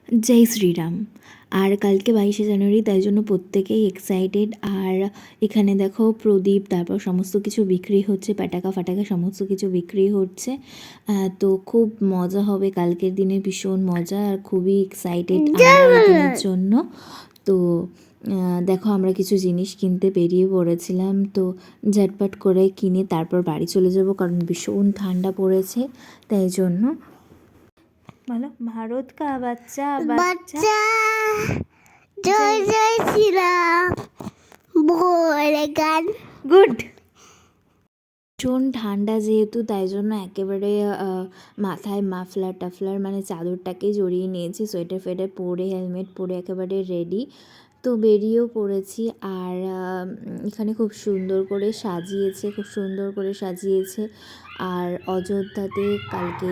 জয় শ্রীরাম। আর কালকে 22শে জানুয়ারি, তাই জন্য প্রত্যেকেই এক্সাইটেড। আর এখানে দেখো প্রদীপ, তারপর সমস্ত কিছু বিক্রি হচ্ছে, পাটাকা ফাটাকা সমস্ত কিছু বিক্রি হচ্ছে। তো খুব মজা হবে কালকের দিনে, ভীষণ মজা। আর খুবই এক্সাইটেড আমরা এই দিনের জন্য। তো দেখো আমরা কিছু জিনিস কিনতে বেরিয়ে পড়েছিলাম, তো ঝটপট করে কিনে তারপর বাড়ি চলে যাব, কারণ ভীষণ ঠান্ডা পড়েছে, তাই জন্য। বলো, ভারত কা বাচ্চা বাচ্চা জয় জয় শ্রীরাম বলে গান। গুড। ভীষণ ঠান্ডা যেহেতু, তাই জন্য একেবারে মাথায় মাফলার টাফলার মানে চাদরটাকে জড়িয়ে নিয়েছি, সোয়েটার ফেটার পরে হেলমেট পরে একেবারে রেডি। তো বেরিয়েও পড়েছি। আর এখানে খুব সুন্দর করে সাজিয়েছে, খুব সুন্দর করে সাজিয়েছে। আর অযোধ্যাতে কালকে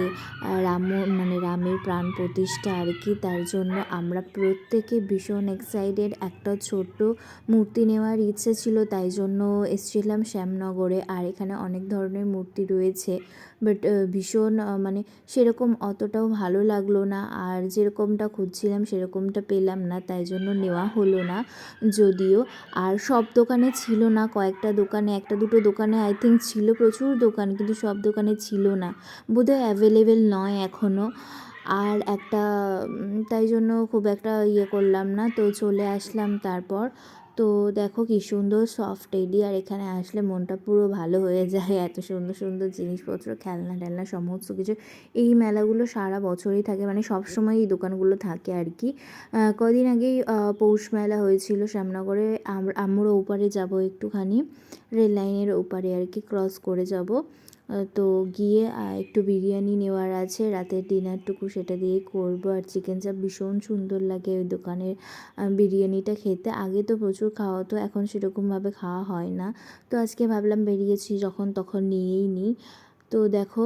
রামের প্রাণ প্রতিষ্ঠা আর কি, তার জন্য আমরা প্রত্যেকে ভীষণ এক্সাইটেড। একটা ছোট্ট মূর্তি নেওয়ার ইচ্ছে ছিল, তাই জন্য এসেছিলাম শ্যামনগরে। আর এখানে অনেক ধরনের মূর্তি রয়েছে, বাট ভীষণ মানে সেরকম অতটাও ভালো লাগলো না। আর যেরকমটা খুঁজছিলাম সেরকমটা পেলাম না, তাই জন্য নেওয়া হলো না যদিও। আর সব দোকানে ছিল না, কয়েকটা দোকানে, একটা দুটো দোকানে আই থিঙ্ক ছিল, প্রচুর দোকান, কিন্তু সব দোকানে ছিল না, বোধহয় অ্যাভেলেবেল নয় এখনও। আর একটা তাই জন্য খুব একটা করলাম না, তো চলে আসলাম তারপর। তো দেখো কি সুন্দর সফট টেডি, আর এখানে আসলে মনটা পুরো ভালো হয়ে যায়। এত সুন্দর সুন্দর জিনিসপত্র, খেলনা টেলনা সমস্ত কিছু। এই মেলাগুলো সারা বছরই থাকে, মানে সবসময় এই দোকানগুলো থাকে আর কি। কদিন আগেই পৌষ মেলা হয়েছিল শ্যামনগরে। আমরা ওপারে যাব একটুখানি, রেল লাইনের ওপারে আর কি, ক্রস করে যাব। তো গিয়ে একটু বিরিয়ানি নেওয়ার আছে, রাতের ডিনারটুকু সেটা দিয়েই করবো। আর চিকেন চাপ ভীষণ সুন্দর লাগে ওই দোকানের বিরিয়ানিটা খেতে। আগে তো প্রচুর খাওয়া হতো, এখন সেরকমভাবে খাওয়া হয় না। তো আজকে ভাবলাম বেরিয়েছি যখন তখন নিয়েই নিই। তো দেখো,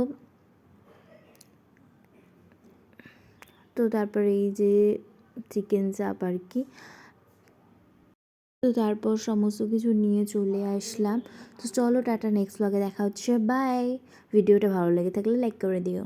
তো তারপরে এই যে চিকেন চাপ আর কি। তো তারপর সমস্ত কিছু নিয়ে চলে আসলাম। তো চলো টাটা, নেক্সট ব্লগে দেখা হচ্ছে, বাই। ভিডিওটা ভালো লেগে থাকলে লাইক করে দিও।